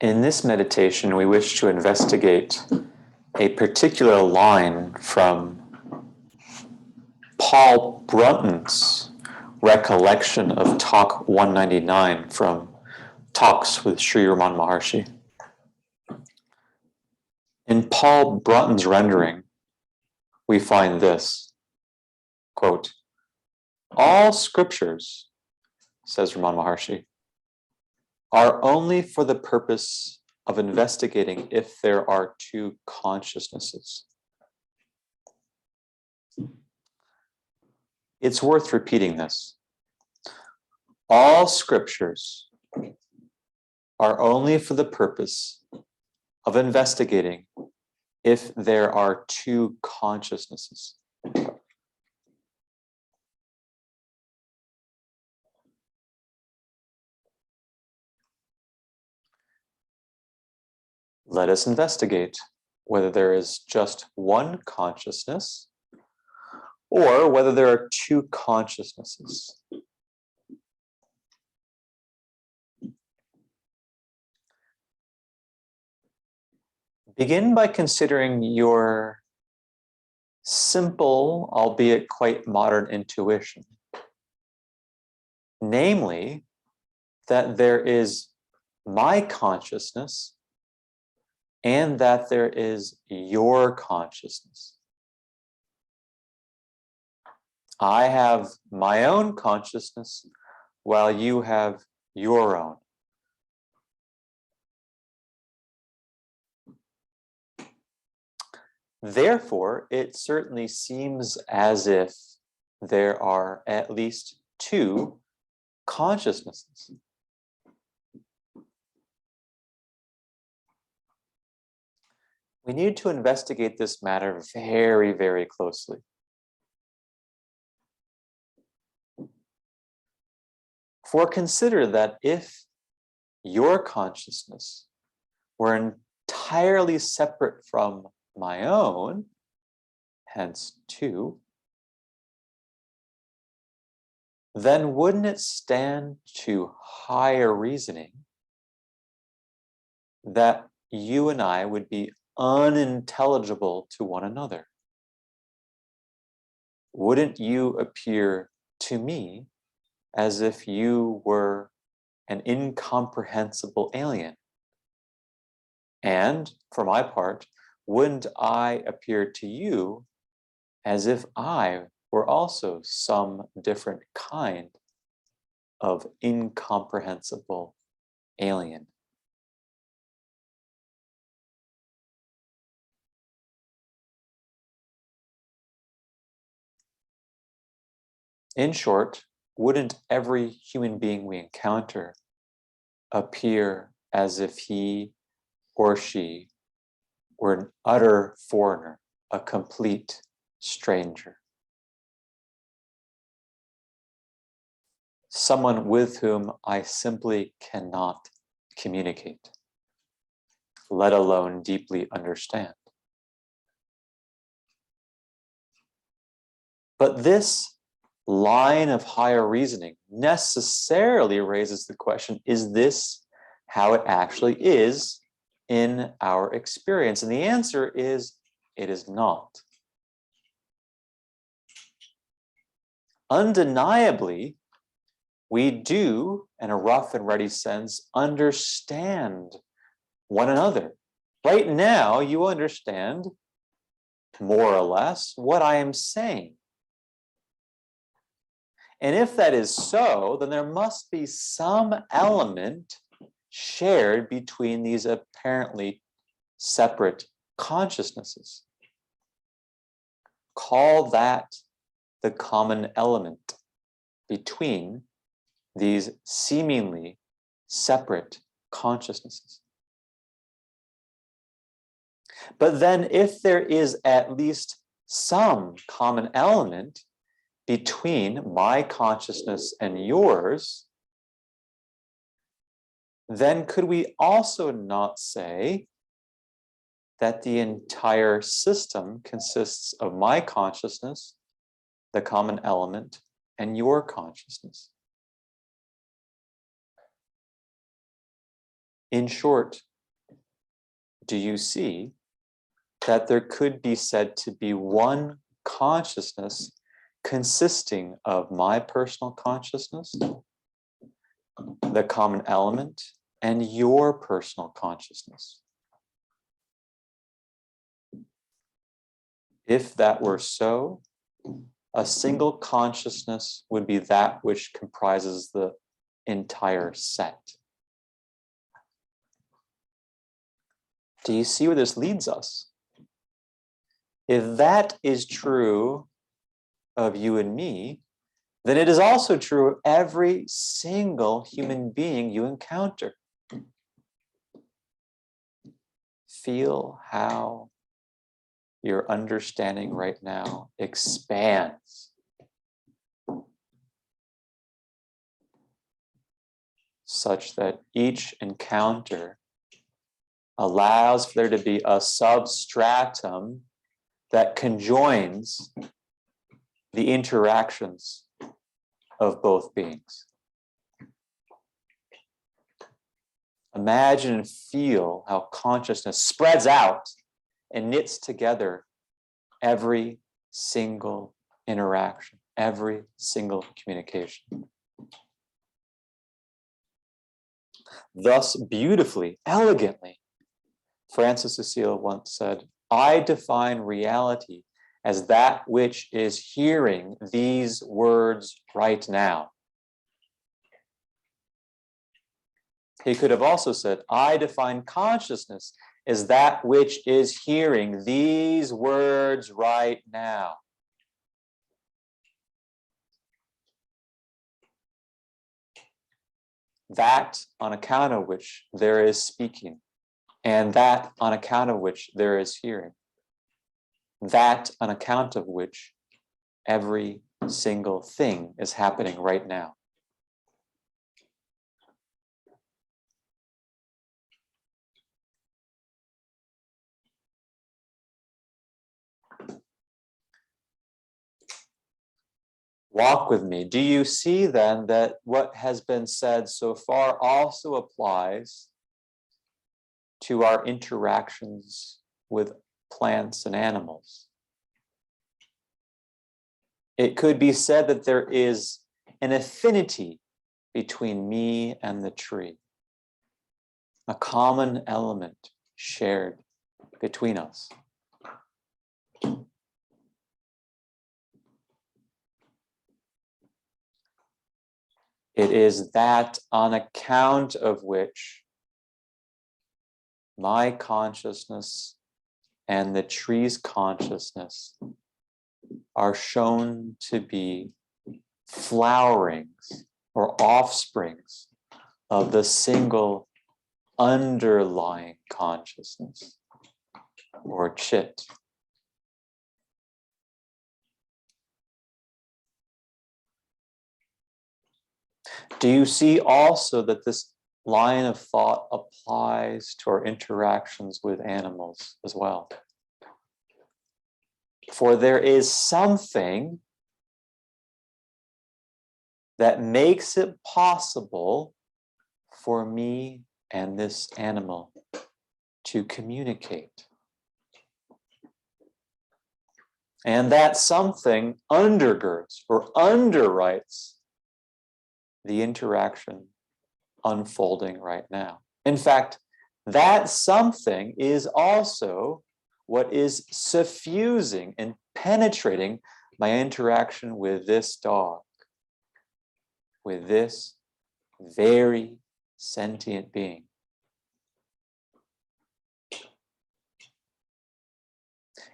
In this meditation, we wish to investigate a particular line from Paul Brunton's recollection of Talk 199 from Talks with Sri Ramana Maharshi. In Paul Brunton's rendering, we find this, quote, "All scriptures," says Ramana Maharshi, "are only for the purpose of investigating if there are two consciousnesses." It's worth repeating this. All scriptures are only for the purpose of investigating if there are two consciousnesses. Let us investigate whether there is just one consciousness or whether there are two consciousnesses. Begin by considering your simple, albeit quite modern intuition, namely that there is my consciousness and that there is your consciousness. I have my own consciousness while you have your own. Therefore, it certainly seems as if there are at least two consciousnesses. We need to investigate this matter very, very closely. For consider that if your consciousness were entirely separate from my own, hence two, then wouldn't it stand to higher reasoning that you and I would be unintelligible to one another? Wouldn't you appear to me as if you were an incomprehensible alien? And for my part, wouldn't I appear to you as if I were also some different kind of incomprehensible alien? In short, wouldn't every human being we encounter appear as if he or she were an utter foreigner, a complete stranger? Someone with whom I simply cannot communicate, let alone deeply understand. But this line of higher reasoning necessarily raises the question, is this how it actually is in our experience? And the answer is, it is not. Undeniably, we do, in a rough and ready sense, understand one another. Right now, you understand, more or less, what I am saying. And if that is so, then there must be some element shared between these apparently separate consciousnesses. Call that the common element between these seemingly separate consciousnesses. But then if there is at least some common element between my consciousness and yours, then could we also not say that the entire system consists of my consciousness, the common element, and your consciousness? In short, do you see that there could be said to be one consciousness consisting of my personal consciousness, the common element, and your personal consciousness? If that were so, a single consciousness would be that which comprises the entire set. Do you see where this leads us? If that is true of you and me, then it is also true of every single human being you encounter. Feel how your understanding right now expands, such that each encounter allows for there to be a substratum that conjoins the interactions of both beings. Imagine and feel how consciousness spreads out and knits together every single interaction, every single communication. Thus, beautifully, elegantly, Francis Cecile once said, "I define reality as that which is hearing these words right now." He could have also said, "I define consciousness as that which is hearing these words right now." That on account of which there is speaking, and that on account of which there is hearing. That on account of which every single thing is happening right now. Walk with me. Do you see then that what has been said so far also applies to our interactions with plants and animals? It could be said that there is an affinity between me and the tree, a common element shared between us. It is that on account of which my consciousness and the tree's consciousness are shown to be flowerings or offsprings of the single underlying consciousness, or chit. Do you see also that this line of thought applies to our interactions with animals as well? For there is something that makes it possible for me and this animal to communicate. And that something undergirds or underwrites the interaction unfolding right now. In fact, that something is also what is suffusing and penetrating my interaction with this dog, with this very sentient being.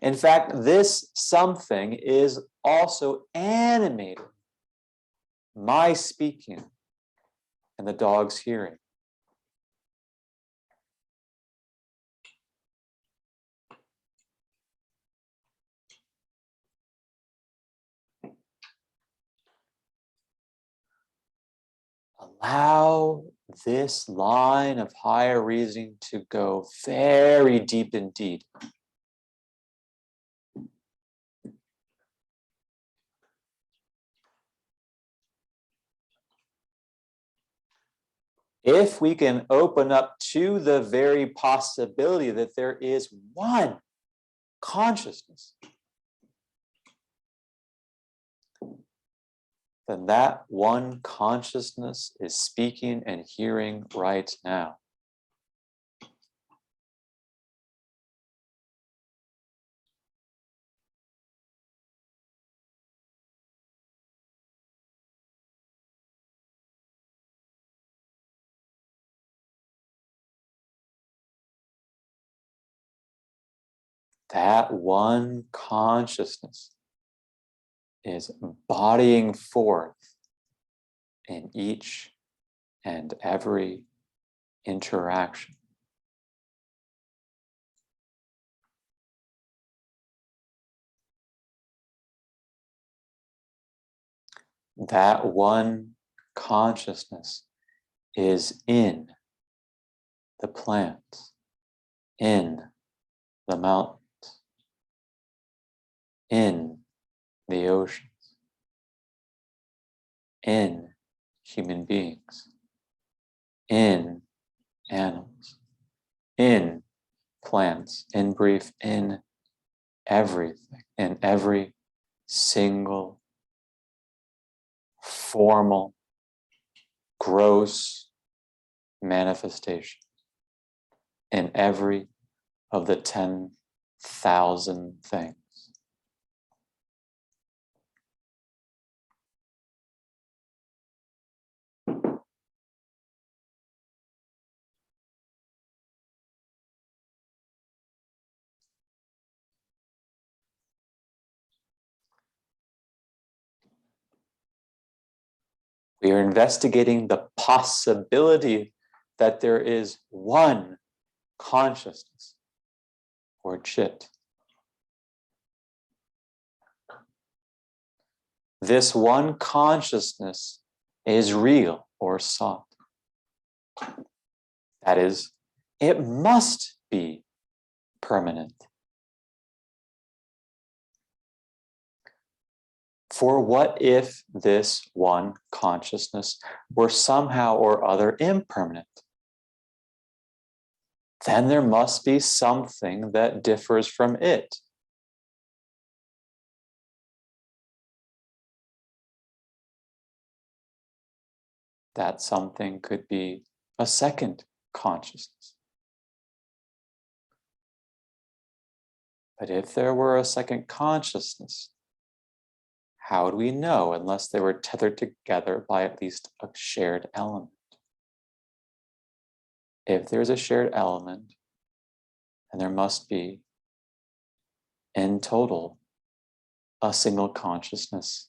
In fact, this something is also animating my speaking and the dog's hearing. Allow this line of higher reasoning to go very deep indeed. If we can open up to the very possibility that there is one consciousness, then that one consciousness is speaking and hearing right now. That one consciousness is bodying forth in each and every interaction. That one consciousness is in the plants, in the mountains, in the oceans, in human beings, in animals, in plants, in brief, in everything, in every single formal, gross manifestation, in every of the 10,000 things. We are investigating the possibility that there is one consciousness, or chit. This one consciousness is real or sat. That is, it must be permanent. For what if this one consciousness were somehow or other impermanent? Then there must be something that differs from it. That something could be a second consciousness. But if there were a second consciousness, how would we know unless they were tethered together by at least a shared element? If there's a shared element, then there must be, in total, a single consciousness,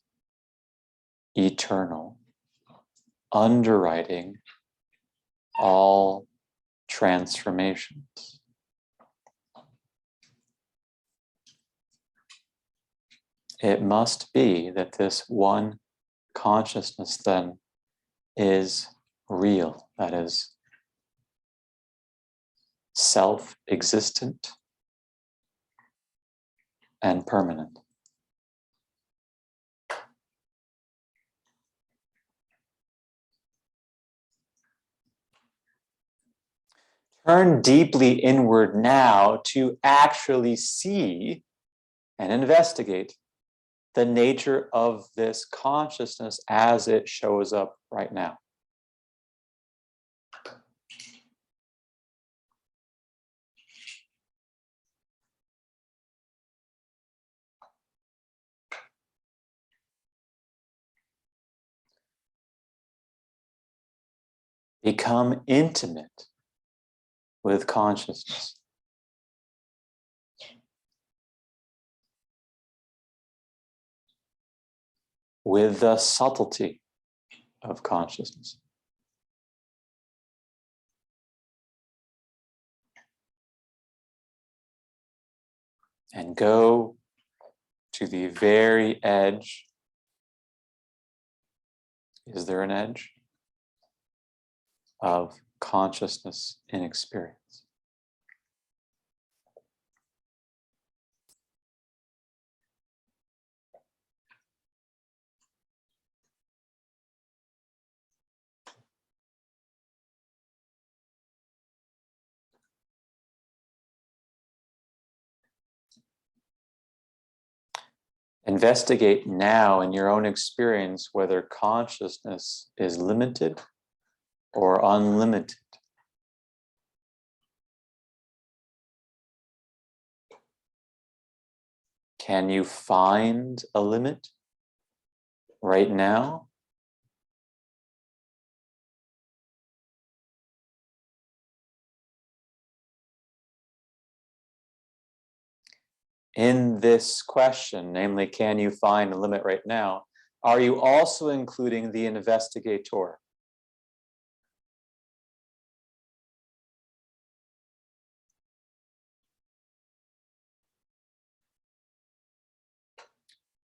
eternal, underwriting all transformations. It must be that this one consciousness then is real, that is, self-existent and permanent. Turn deeply inward now to actually see and investigate the nature of this consciousness as it shows up right now. Become intimate with consciousness. With the subtlety of consciousness. And go to the very edge. Is there an edge? Of consciousness in experience. Investigate now in your own experience whether consciousness is limited or unlimited. Can you find a limit right now? In this question, namely, can you find a limit right now, are you also including the investigator?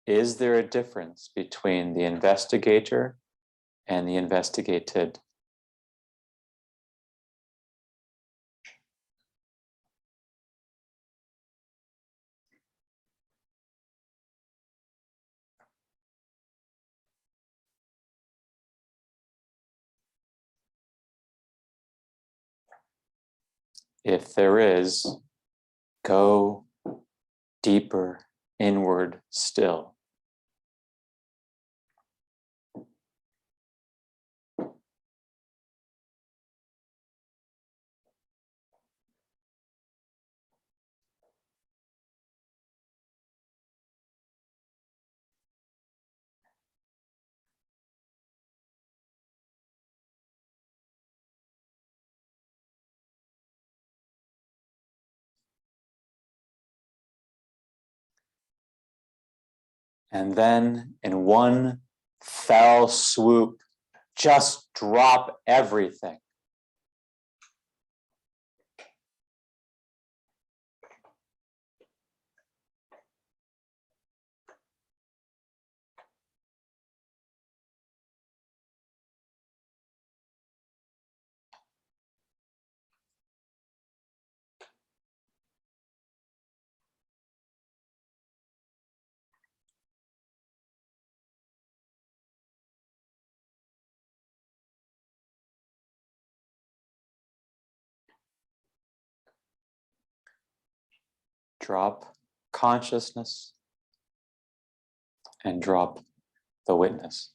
Is there a difference between the investigator and the investigated? If there is, go deeper inward still. And then in one fell swoop, just drop everything. Drop consciousness and drop the witness.